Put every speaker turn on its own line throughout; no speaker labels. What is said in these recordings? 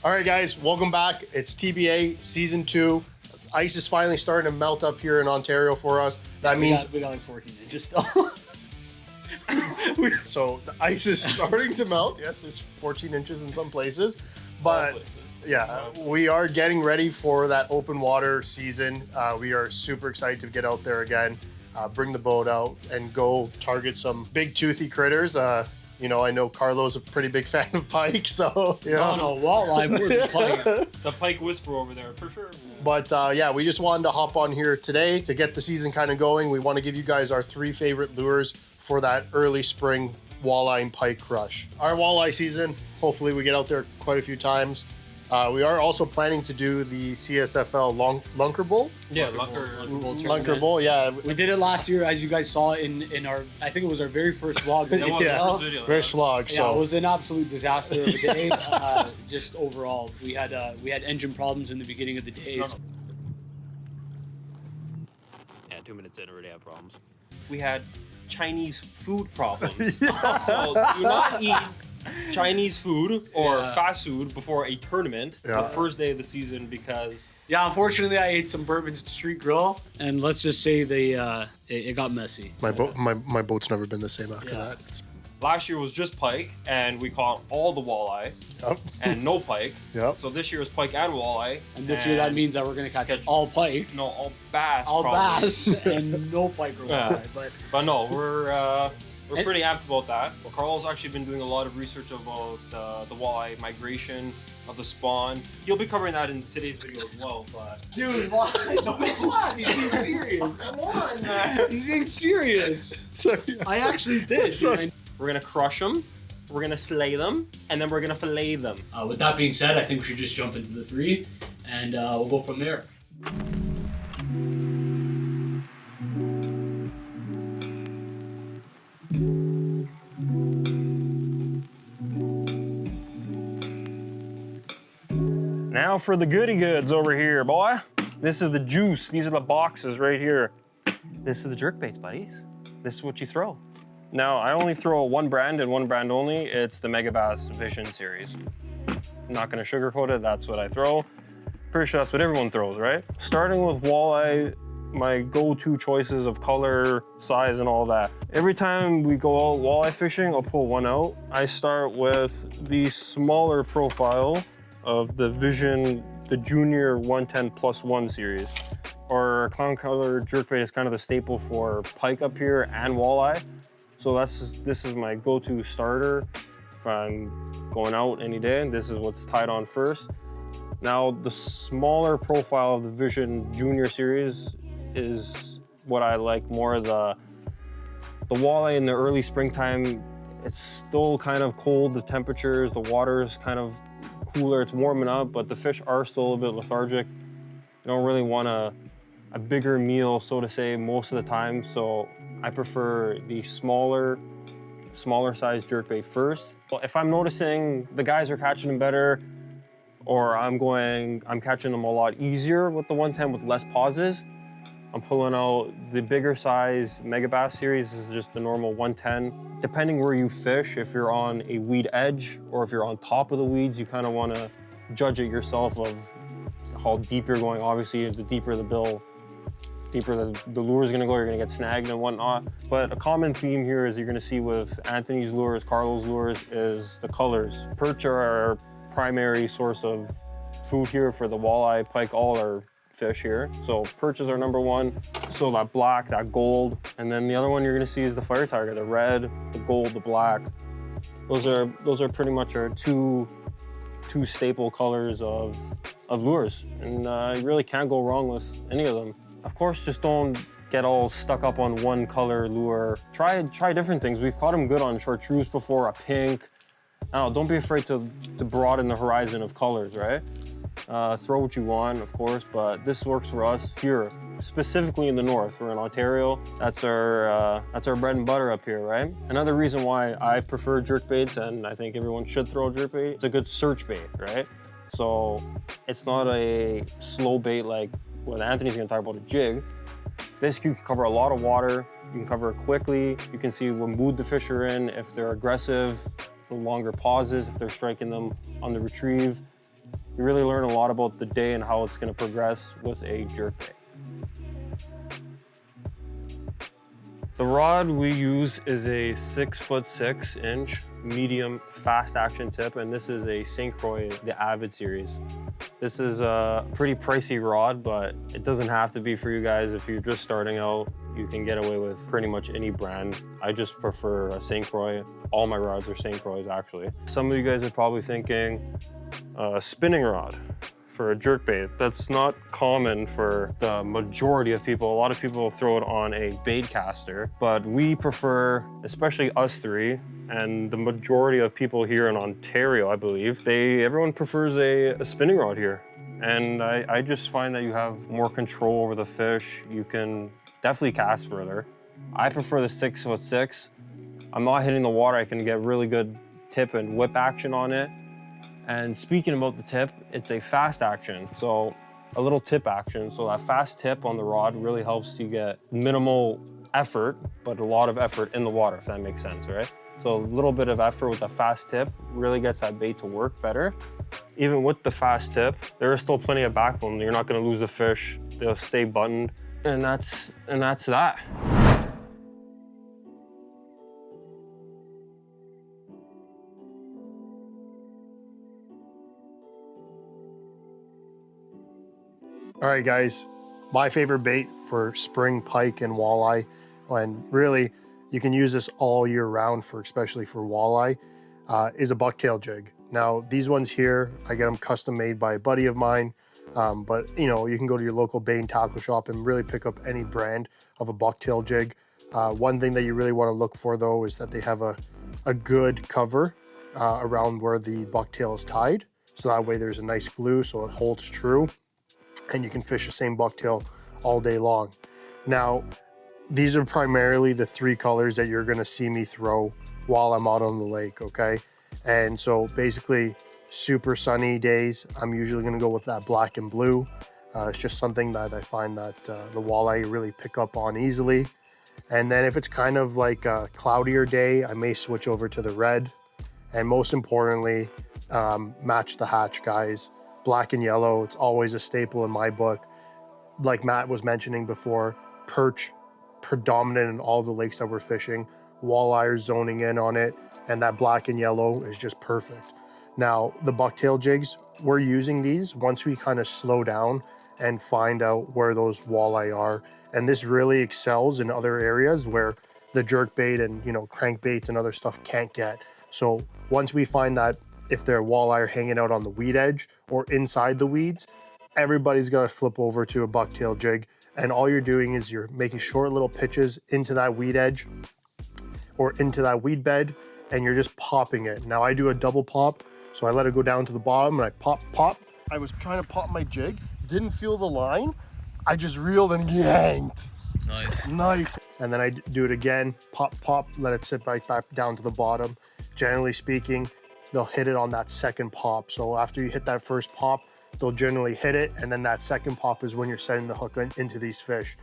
All right, guys, welcome back. It's TBA Season 2. Ice is finally starting to melt up here in Ontario for us. That means
we got like 14 inches still.
So the ice is starting to melt. Yes, there's 14 inches in some places. But yeah, we are getting ready for that open water season. We are super excited to get out there again, bring the boat out and go target some big toothy critters. You know, I know Carlo's a pretty big fan of pike, so you know.
No, walleye more than pike.
The pike whisperer over there, for sure.
But yeah, we just wanted to hop on here today to get the season kind of going. We want to give you guys our 3 favorite lures for that early spring walleye and pike crush. Our walleye season, hopefully we get out there quite a few times. We are also planning to do the CSFL Lunker Bowl.
Yeah,
Lunker Bowl, yeah.
We did it last year, as you guys saw in our, I think it was our very first vlog.
Yeah, first vlog. So
yeah, it was an absolute disaster of a day. Just overall, we had engine problems in the beginning of the day. So.
Yeah, 2 minutes in, already have problems.
We had Chinese food problems. So do not eat Chinese food or fast food before a tournament the first day of the season, because
unfortunately I ate some Bourbon Street Grill, and let's just say it got messy.
My boat's never been the same after that.
Last year was just pike, and we caught all the walleye and no pike. So this year is pike and walleye.
And this year that means that we're gonna catch all pike.
No, all bass.
All
probably.
bass and no pike or walleye.
But no, we're pretty amped about that. Well, Carl's actually been doing a lot of research about the walleye migration of the spawn. He'll be covering that in today's video as well. But
dude, why? He's being serious. Come on, man. He's being serious. I actually did.
We're gonna crush them, we're gonna slay them, and then we're gonna fillet them.
With that being said, I think we should just jump into the 3, and we'll go from there.
Now for the goody goods over here, boy. This is the juice. These are the boxes right here. This is the jerkbaits, buddies. This is what you throw. Now, I only throw one brand and one brand only. It's the Megabass Vision series. I'm not gonna sugarcoat it, that's what I throw. Pretty sure that's what everyone throws, right? Starting with walleye, my go-to choices of color, size, and all that. Every time we go out walleye fishing, I'll pull one out. I start with the smaller profile of the Vision, the Junior 110+1 series. Our clown color jerkbait is kind of the staple for pike up here and walleye. So this is my go-to starter if I'm going out any day. This is what's tied on first. Now, the smaller profile of the Vision Junior series is what I like more. The walleye in the early springtime, it's still kind of cold, the temperatures, the water is kind of cooler, it's warming up, but the fish are still a bit lethargic. You don't really want a bigger meal, so to say, most of the time, so I prefer the smaller size jerkbait first. Well, if I'm noticing the guys are catching them better, or I'm catching them a lot easier with the 110 with less pauses, I'm pulling out the bigger size Megabass series. This is just the normal 110. Depending where you fish, if you're on a weed edge or if you're on top of the weeds, you kind of want to judge it yourself of how deep you're going. Obviously, the deeper the bill, deeper the lure is gonna go, you're gonna get snagged and whatnot. But a common theme here is you're gonna see with Anthony's lures, Carlo's lures, is the colors. Perch are our primary source of food here for the walleye, pike, all our fish here. So perch is our #1. So that black, that gold. And then the other one you're gonna see is the fire tiger, the red, the gold, the black. Those are pretty much our two staple colors of lures. And you really can't go wrong with any of them. Of course, just don't get all stuck up on one color lure. Try different things. We've caught them good on chartreuse before, a pink. I don't know, don't be afraid to broaden the horizon of colors, right? Throw what you want, of course, but this works for us here, specifically in the north. We're in Ontario. That's our bread and butter up here, right? Another reason why I prefer jerkbaits, and I think everyone should throw a jerkbait, it's a good search bait, right? So it's not a slow bait like what Anthony's gonna talk about, a jig. This you can cover a lot of water, you can cover it quickly, you can see what mood the fish are in, if they're aggressive, the longer pauses, if they're striking them on the retrieve. You really learn a lot about the day and how it's gonna progress with a jerkbait. The rod we use is a 6'6" medium fast action tip, and this is a St. Croix, the Avid series. This is a pretty pricey rod, but it doesn't have to be for you guys. If you're just starting out, you can get away with pretty much any brand. I just prefer a St. Croix. All my rods are St. Croix, actually. Some of you guys are probably thinking a spinning rod for a jerkbait. That's not common for the majority of people. A lot of people throw it on a bait caster, but we prefer, especially us three, and the majority of people here in Ontario, I believe, everyone prefers a spinning rod here. And I just find that you have more control over the fish. You can definitely cast further. I prefer the 6'6". I'm not hitting the water. I can get really good tip and whip action on it. And speaking about the tip, it's a fast action, so a little tip action. So that fast tip on the rod really helps you get minimal effort, but a lot of effort in the water, if that makes sense, right? So a little bit of effort with a fast tip really gets that bait to work better. Even with the fast tip, there is still plenty of backbone. You're not gonna lose the fish. They'll stay buttoned, and that's that.
All right, guys, my favorite bait for spring pike and walleye, and really you can use this all year round for, especially for walleye, is a bucktail jig. Now these ones here, I get them custom made by a buddy of mine, but you know, you can go to your local bait and tackle shop and really pick up any brand of a bucktail jig. One thing that you really want to look for though is that they have a good cover around where the bucktail is tied. So that way there's a nice glue so it holds true, and you can fish the same bucktail all day long. Now, these are primarily the three colors that you're gonna see me throw while I'm out on the lake, okay? And so basically, super sunny days, I'm usually gonna go with that black and blue. It's just something that I find that the walleye really pick up on easily. And then if it's kind of like a cloudier day, I may switch over to the red. And most importantly, match the hatch, guys. Black and yellow, it's always a staple in my book. Like Matt was mentioning before, perch predominant in all the lakes that we're fishing. Walleye are zoning in on it, and that black and yellow is just perfect. Now, the bucktail jigs, we're using these once we kind of slow down and find out where those walleye are. And this really excels in other areas where the jerkbait and, you know, crankbaits and other stuff can't get. So once we find that if they're walleye are hanging out on the weed edge or inside the weeds, everybody's got to flip over to a bucktail jig. And all you're doing is you're making short little pitches into that weed edge or into that weed bed, and you're just popping it. Now I do a double pop, so I let it go down to the bottom and I pop, pop. I was trying to pop my jig, didn't feel the line. I just reeled and yanked. Nice. And then I do it again, pop, pop, let it sit right back down to the bottom. Generally speaking, they'll hit it on that second pop. So after you hit that first pop, they'll generally hit it, and then that second pop is when you're setting the hook into these fish.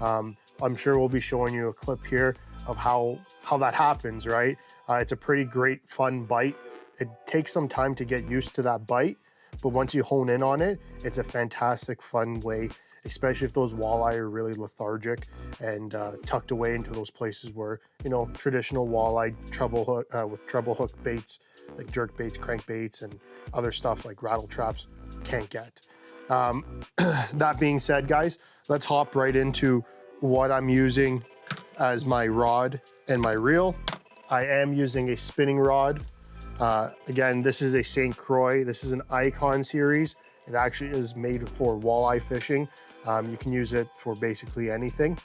I'm sure we'll be showing you a clip here of how that happens, right? It's a pretty great, fun bite. It takes some time to get used to that bite, but once you hone in on it, it's a fantastic, fun way, especially if those walleye are really lethargic and tucked away into those places where, you know, traditional walleye treble hook, with treble hook baits, like jerk baits, crankbaits, and other stuff like rattle traps can't get. That being said, guys, let's hop right into what I'm using as my rod and my reel. I am using a spinning rod. Again, this is a St. Croix. This is an Icon series. It actually is made for walleye fishing. You can use it for basically anything.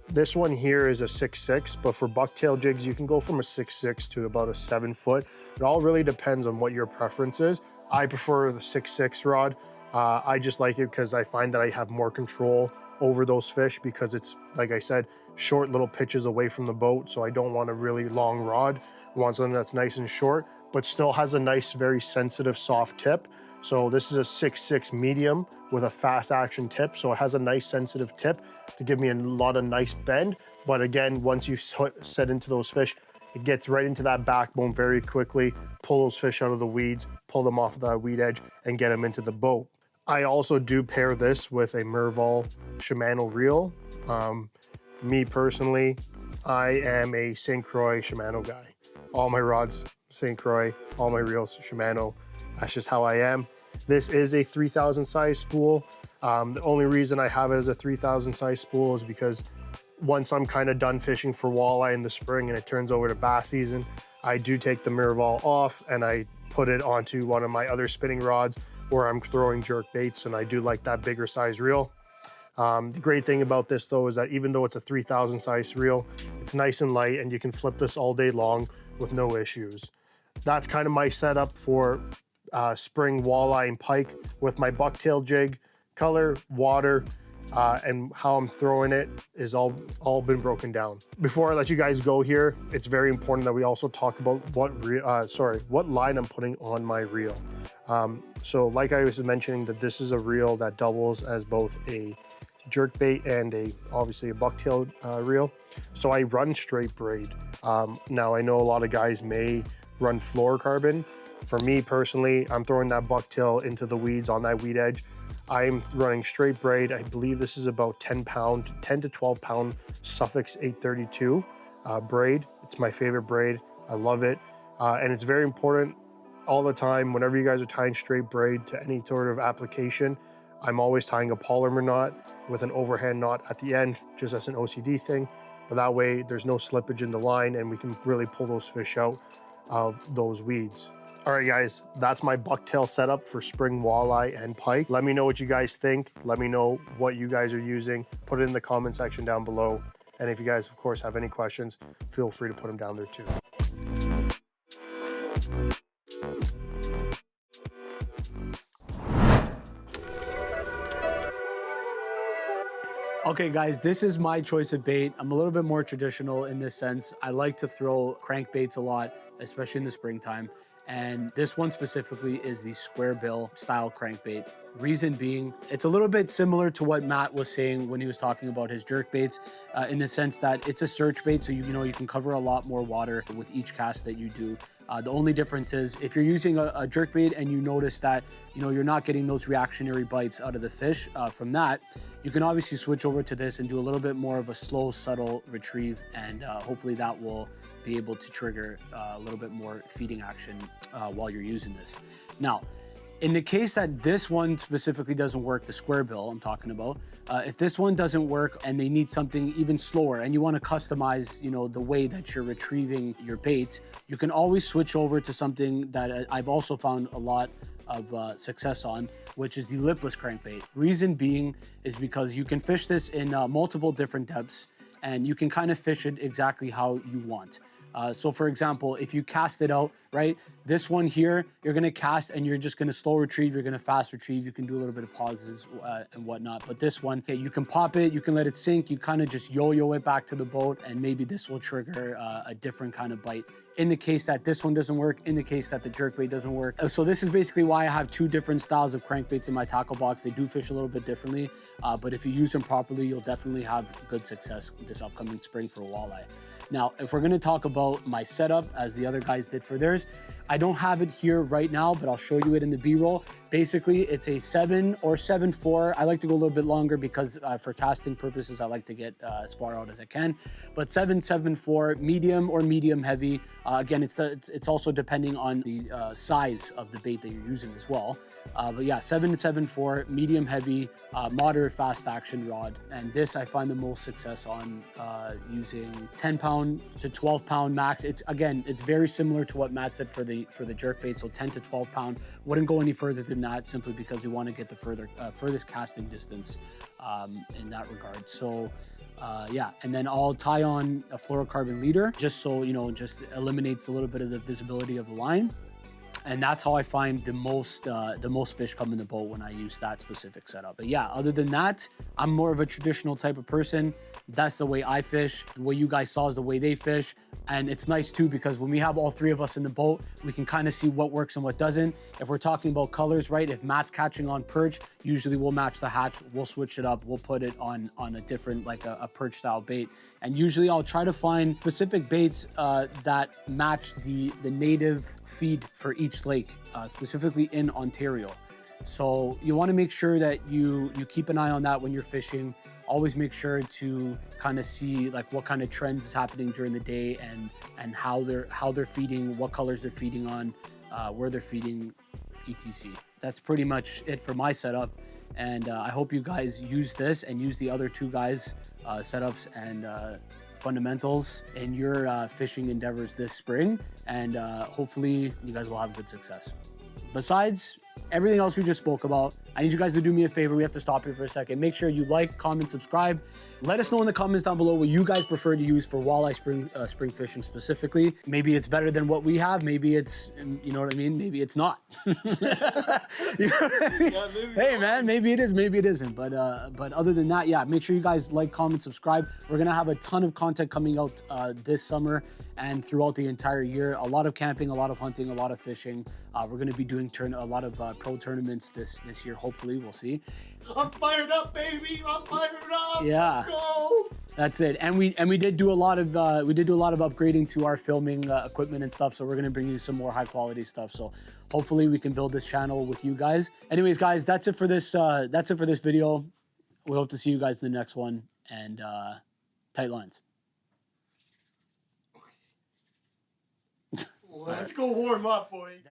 This one here is a 6'6", but for bucktail jigs, you can go from a 6'6" to about a 7 foot. It all really depends on what your preference is. I prefer the 6'6" rod. I just like it because I find that I have more control over those fish because it's, like I said, short little pitches away from the boat. So I don't want a really long rod. I want something that's nice and short, but still has a nice, very sensitive, soft tip. So this is a 6'6" medium with a fast action tip. So it has a nice sensitive tip to give me a lot of nice bend. But again, once you set into those fish, It gets right into that backbone very quickly, pull those fish out of the weeds, pull them off the weed edge, and get them into the boat. I also do pair this with a Miravel Shimano reel. Me personally, I am a St. Croix Shimano guy. All my rods, St. Croix, all my reels, Shimano. That's just how I am. This is a 3000 size spool. The only reason I have it as a 3000 size spool is because once I'm kind of done fishing for walleye in the spring and it turns over to bass season, I do take the Miravel off and I put it onto one of my other spinning rods where I'm throwing jerk baits, and I do like that bigger size reel. The great thing about this though is that even though it's a 3000 size reel, it's nice and light and you can flip this all day long with no issues. That's kind of my setup for spring walleye and pike with my bucktail jig. Color, water, and how I'm throwing it is all been broken down. Before I let you guys go here, it's very important that we also talk about what line I'm putting on my reel. So like I was mentioning, that this is a reel that doubles as both a jerkbait and obviously a bucktail reel. So I run straight braid. Now I know a lot of guys may run fluorocarbon. For me personally, I'm throwing that bucktail into the weeds on that weed edge. I'm running straight braid. I believe this is about 10 to 12 pound Suffix 832 braid. It's my favorite braid. I love it. And it's very important all the time, whenever you guys are tying straight braid to any sort of application, I'm always tying a polymer knot with an overhand knot at the end, just as an OCD thing. But that way there's no slippage in the line and we can really pull those fish out of those weeds. All right, guys, that's my bucktail setup for spring walleye and pike. Let me know what you guys think. Let me know what you guys are using. Put it in the comment section down below. And if you guys, of course, have any questions, feel free to put them down there too.
Okay guys, this is my choice of bait. I'm a little bit more traditional in this sense. I like to throw crankbaits a lot, especially in the springtime. And this one specifically is the square bill style crankbait. Reason being, it's a little bit similar to what Matt was saying when he was talking about his jerk baits, in the sense that it's a search bait, so you can cover a lot more water with each cast that you do. The only difference is if you're using a jerk bait and you notice that you're not getting those reactionary bites out of the fish from that, you can obviously switch over to this and do a little bit more of a slow, subtle retrieve, and hopefully that will be able to trigger a little bit more feeding action while you're using this. Now, in the case that this one specifically doesn't work, the square bill I'm talking about, if this one doesn't work and they need something even slower and you want to customize, the way that you're retrieving your bait, you can always switch over to something that I've also found a lot of success on, which is the lipless crankbait. Reason being is because you can fish this in multiple different depths and you can kind of fish it exactly how you want. So for example, if you cast it out, right, this one here, you're gonna cast and you're just gonna slow retrieve, you're gonna fast retrieve, you can do a little bit of pauses and whatnot. But this one, okay, you can pop it, you can let it sink, you kind of just yo-yo it back to the boat, and maybe this will trigger a different kind of bite. In the case that this one doesn't work, in the case that the jerkbait doesn't work. So this is basically why I have two different styles of crankbaits in my tackle box. They do fish a little bit differently, but if you use them properly, you'll definitely have good success this upcoming spring for walleye. Now, if we're gonna talk about my setup as the other guys did for theirs, I don't have it here right now, but I'll show you it in the B-roll. Basically, it's a 7 or 7.4. I like to go a little bit longer because for casting purposes, I like to get as far out as I can. But 7.4, medium or medium heavy. Again, it's also depending on the size of the bait that you're using as well. But yeah, 7.4, medium heavy, moderate fast action rod. And this I find the most success on using 10 pound to 12 pound max. It's very similar to what Matt said for the jerkbait. So 10 to 12 pound. Wouldn't go any further than that simply because we want to get the furthest casting distance in that regard. So yeah, and then I'll tie on a fluorocarbon leader just so, just eliminates a little bit of the visibility of the line. And that's how I find the most fish come in the boat when I use that specific setup. But yeah, other than that, I'm more of a traditional type of person. That's the way I fish. The way you guys saw is the way they fish. And it's nice too, because when we have all three of us in the boat, we can kind of see what works and what doesn't. If we're talking about colors, right? If Matt's catching on perch, usually we'll match the hatch, we'll switch it up, we'll put it on a different, like a perch style bait. And usually I'll try to find specific baits that match the native feed for each lake, specifically in Ontario. So you want to make sure that you keep an eye on that when you're fishing. Always make sure to kind of see like what kind of trends is happening during the day and how they're feeding, what colors they're feeding on, where they're feeding, etc. That's pretty much it for my setup. And I hope you guys use this and use the other two guys' setups and fundamentals in your fishing endeavors this spring. And hopefully you guys will have good success. Besides everything else we just spoke about, I need you guys to do me a favor. We have to stop here for a second. Make sure you like, comment, subscribe. Let us know in the comments down below what you guys prefer to use for walleye spring fishing specifically. Maybe it's better than what we have. Maybe it's, you know what I mean? Maybe it's not. You know what I mean? Yeah, hey man, maybe it is, maybe it isn't. But other than that, yeah, make sure you guys like, comment, subscribe. We're gonna have a ton of content coming out this summer and throughout the entire year. A lot of camping, a lot of hunting, a lot of fishing. We're gonna be doing a lot of pro tournaments this year. Hopefully, we'll see.
I'm fired up, baby. I'm fired up.
Yeah.
Let's go.
That's it. And we did do a lot of upgrading to our filming equipment and stuff. So we're gonna bring you some more high quality stuff. So hopefully we can build this channel with you guys. Anyways, guys, that's it for this video. We hope to see you guys in the next one. And tight lines.
Let's go warm up, boys.